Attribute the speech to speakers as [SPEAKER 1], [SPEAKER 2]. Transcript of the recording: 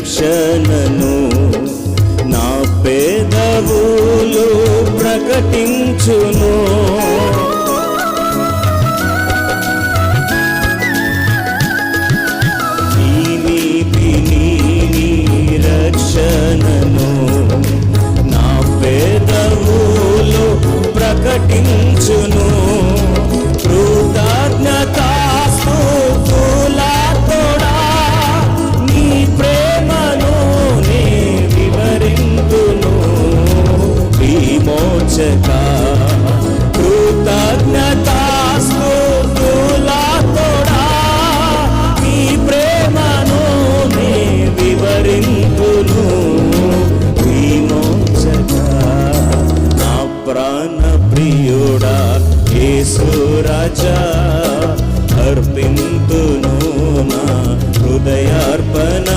[SPEAKER 1] రక్షణను నా పెదవులు ప్రకటించును. నీ నీతిని నీ రక్షణను నా పెదవులు ప్రకటించును. కృతజ్ఞతాస్తుతులతోడా నీ ప్రేమను నే వివరింతును. విమోచక కృతజ్ఞతాస్తుతులతోడా నీ ప్రేమను నే వివరింతును. విమోచక నా ప్రాణ ప్రియుడా యేసు రాజా, అర్పింతును నా హృదయార్పణ.